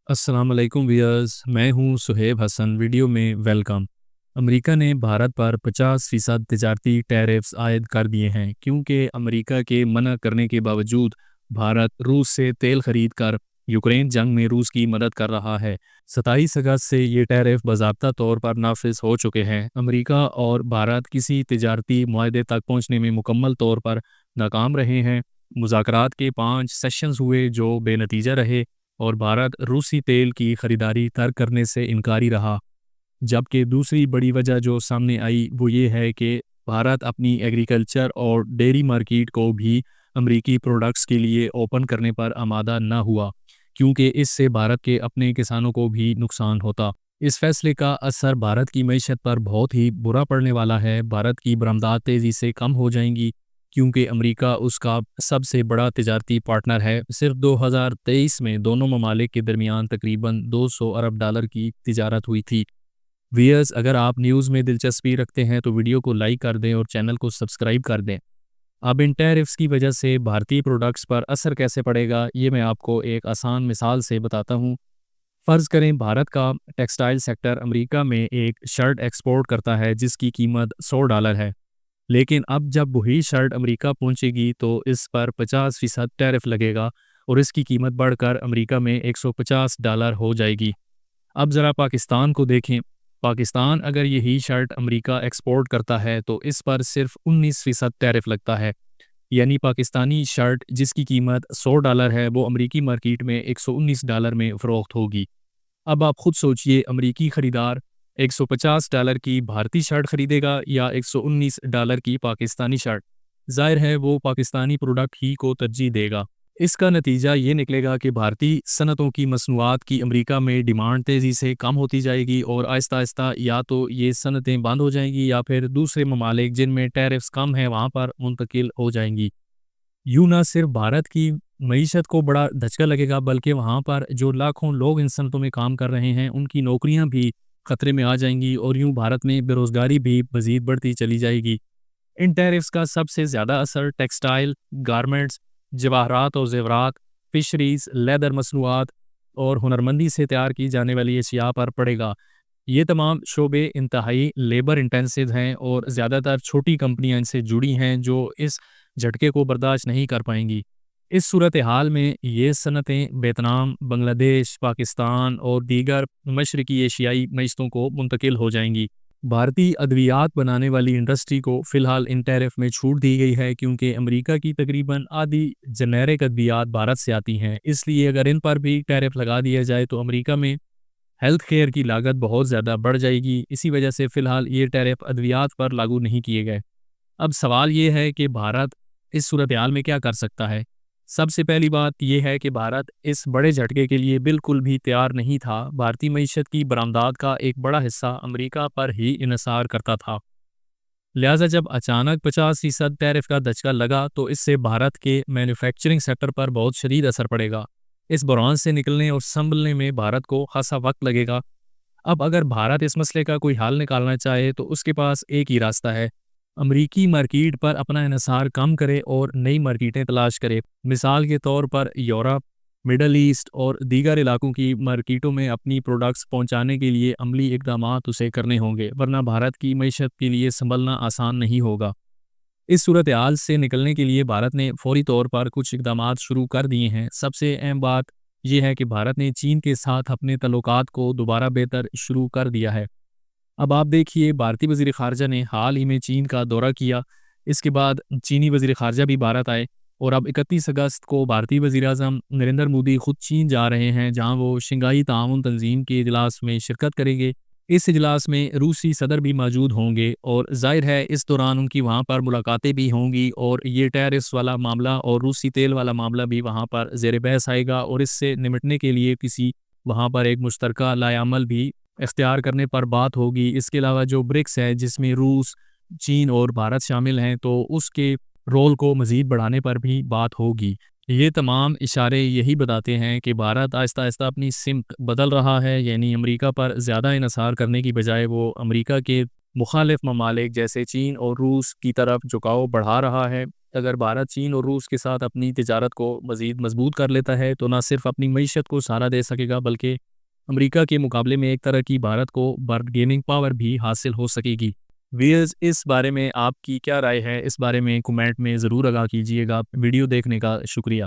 अस्सलाम वालेकुम वियर्स, मैं हूं सुहेब हसन। वीडियो में वेलकम। अमेरिका ने भारत पर 50% तजारती टैरिफ्स आयद कर दिए हैं क्योंकि अमेरिका के मना करने के बावजूद भारत रूस से तेल खरीद कर यूक्रेन जंग में रूस की मदद कर रहा है। 27 अगस्त से ये टैरिफ बाज़ाब्ता तौर पर नाफिज हो चुके हैं। अमेरिका और भारत किसी तजारती मुआहदे तक पहुँचने में मुकम्मल तौर पर नाकाम रहे हैं। मुज़ाकरात के 5 सेशंस हुए जो बेनतीजा रहे और भारत रूसी तेल की खरीदारी तर्क करने से इनकारी रहा। जबकि दूसरी बड़ी वजह जो सामने आई वो ये है कि भारत अपनी एग्रीकल्चर और डेयरी मार्केट को भी अमरीकी प्रोडक्ट्स के लिए ओपन करने पर आमादा न हुआ, क्योंकि इससे भारत के अपने किसानों को भी नुकसान होता। इस फैसले का असर भारत की मईशत पर बहुत ही बुरा पड़ने वाला है। भारत की बरामदात तेज़ी से कम हो जाएंगी क्योंकि अमेरिका उसका सबसे बड़ा तिजारती पार्टनर है। सिर्फ 2023 में दोनों ममालिक के दरमियान तकरीबन 200 अरब डॉलर की तिजारत हुई थी। वियर्स, अगर आप न्यूज़ में दिलचस्पी रखते हैं तो वीडियो को लाइक कर दें और चैनल को सब्सक्राइब कर दें। अब इन टैरिफ्स की वजह से भारतीय प्रोडक्ट्स पर असर कैसे पड़ेगा, ये मैं आपको एक आसान मिसाल से बताता हूँ। फ़र्ज़ करें भारत का टेक्सटाइल सेक्टर अमेरिका में एक शर्ट एक्सपोर्ट करता है जिसकी कीमत $100 है। लेकिन अब जब वही शर्ट अमेरिका पहुंचेगी तो इस पर 50% टैरिफ लगेगा और इसकी कीमत बढ़कर अमेरिका में $150 हो जाएगी। अब ज़रा पाकिस्तान को देखें। पाकिस्तान अगर यही शर्ट अमेरिका एक्सपोर्ट करता है तो इस पर सिर्फ 19% टैरिफ लगता है। यानी पाकिस्तानी शर्ट जिसकी कीमत $100 है वो अमेरिकी मार्केट में $119 में फ़रोख्त होगी। अब आप खुद सोचिए, अमेरिकी ख़रीदार $150 की भारतीय शर्ट ख़रीदेगा या $119 की पाकिस्तानी शर्ट? ज़ाहिर है वो पाकिस्तानी प्रोडक्ट ही को तरजीह देगा। इसका नतीजा ये निकलेगा कि भारतीय सनतों की मसनूआत की अमेरिका में डिमांड तेज़ी से कम होती जाएगी और आहिस्ता आहिस्ता या तो ये सनतें बंद हो जाएंगी या फिर दूसरे ममालिक जिनमें टैरिफ्स कम है वहाँ पर मुंतकिल हो जाएंगी। यूँ ना सिर्फ भारत की मईशत को बड़ा धचका लगेगा बल्कि वहाँ पर जो लाखों लोग इन सनतों में काम कर रहे हैं उनकी नौकरियाँ भी खतरे में आ जाएंगी और यूँ भारत में बेरोज़गारी भी मज़ीद बढ़ती चली जाएगी। इन टैरिफ्स का सबसे ज़्यादा असर टेक्सटाइल, गारमेंट्स, जवाहरात और ज़ेवरात, फिशरीज़, लेदर मसनूआत और हुनरमंदी से तैयार की जाने वाली अशिया पर पड़ेगा। ये तमाम शोबे इंतहाई लेबर इंटेंसिव हैं और ज़्यादातर छोटी कंपनियां इनसे जुड़ी हैं जो इस झटके को बर्दाश्त नहीं कर पाएंगी। इस सूरत हाल में ये सनतें वियतनाम, बांग्लादेश, पाकिस्तान और दीगर मशरकी एशियाई मईशतों को मुंतकिल हो जाएंगी। भारतीय अद्वियात बनाने वाली इंडस्ट्री को फ़िलहाल इन टैरिफ में छूट दी गई है क्योंकि अमेरिका की तकरीबन आधी जेनेरिक अद्वियात भारत से आती हैं। इसलिए अगर इन पर भी टैरिफ लगा दिया जाए तो अमेरिका में हेल्थ केयर की लागत बहुत ज़्यादा बढ़ जाएगी। इसी वजह से फ़िलहाल ये टैरिफ अद्वियात पर लागू नहीं किए गए। अब सवाल ये है कि भारत इस सूरत हाल में क्या कर सकता है। सबसे पहली बात यह है कि भारत इस बड़े झटके के लिए बिल्कुल भी तैयार नहीं था। भारतीय मईशत की बरामदात का एक बड़ा हिस्सा अमेरिका पर ही इन्हिसार करता था। लिहाजा जब अचानक 50% टैरिफ का धचका लगा तो इससे भारत के मैन्युफैक्चरिंग सेक्टर पर बहुत शदीद असर पड़ेगा। इस बहरान से निकलने और संभलने में भारत को खासा वक्त लगेगा। अब अगर भारत इस मसले का कोई हल निकालना चाहे तो उसके पास एक ही रास्ता है, अमरीकी मार्केट पर अपना इन्हिसार कम करे और नई मार्केटें तलाश करे। मिसाल के तौर पर यूरोप, मिडल ईस्ट और दीगर इलाकों की मार्केटों में अपनी प्रोडक्ट्स पहुंचाने के लिए अमली इकदामात उसे करने होंगे, वरना भारत की मईशत के लिए संभलना आसान नहीं होगा। इस सूरत हाल से निकलने के लिए भारत ने फौरी तौर पर कुछ इकदामात शुरू कर दिए हैं। सबसे अहम बात यह है कि भारत ने चीन के साथ अपने तल्लुकात को दोबारा बेहतर शुरू कर दिया है। अब आप देखिए, भारतीय वज़ीर ख़ारजा ने हाल ही में चीन का दौरा किया। इसके बाद चीनी वज़ीर ख़ारजा भी भारत आए और अब 31 अगस्त को भारतीय वज़ीर आज़म नरेंद्र मोदी खुद चीन जा रहे हैं, जहां वो शंघाई ताउन तंजीम के इजलास में शिरकत करेंगे। इस इजलास में रूसी सदर भी मौजूद होंगे और जाहिर है इस दौरान उनकी वहां पर मुलाकातें भी होंगी और ये टैरिफ्स वाला मामला और रूसी तेल वाला मामला भी वहां पर ज़ेर बहस आएगा और इससे निपटने के लिए किसी वहां पर एक मुश्तरका लाएअमल भी इख्तियार करने पर बात होगी। इसके अलावा जो ब्रिक्स है जिसमें रूस, चीन और भारत शामिल हैं, तो उसके रोल को मज़ीद बढ़ाने पर भी बात होगी। ये तमाम इशारे यही बताते हैं कि भारत आहिस्ता आहिस्ता अपनी सिमत बदल रहा है, यानी अमेरिका पर ज़्यादा इन्हिसार करने की बजाय वो अमेरिका के मुखालिफ ममालिक जैसे चीन और रूस की तरफ झुकाव बढ़ा रहा है। اگر بھارت چین اور روس کے ساتھ اپنی تجارت کو مزید مضبوط کر لیتا ہے تو نہ صرف اپنی معیشت کو سہارا دے سکے گا بلکہ امریکہ کے مقابلے میں ایک طرح کی بھارت کو بارگیننگ پاور بھی حاصل ہو سکے گی۔ ویئرز، اس بارے میں آپ کی کیا رائے ہے؟ اس بارے میں کومنٹ میں ضرور آگاہ کیجیے گا۔ ویڈیو دیکھنے کا شکریہ۔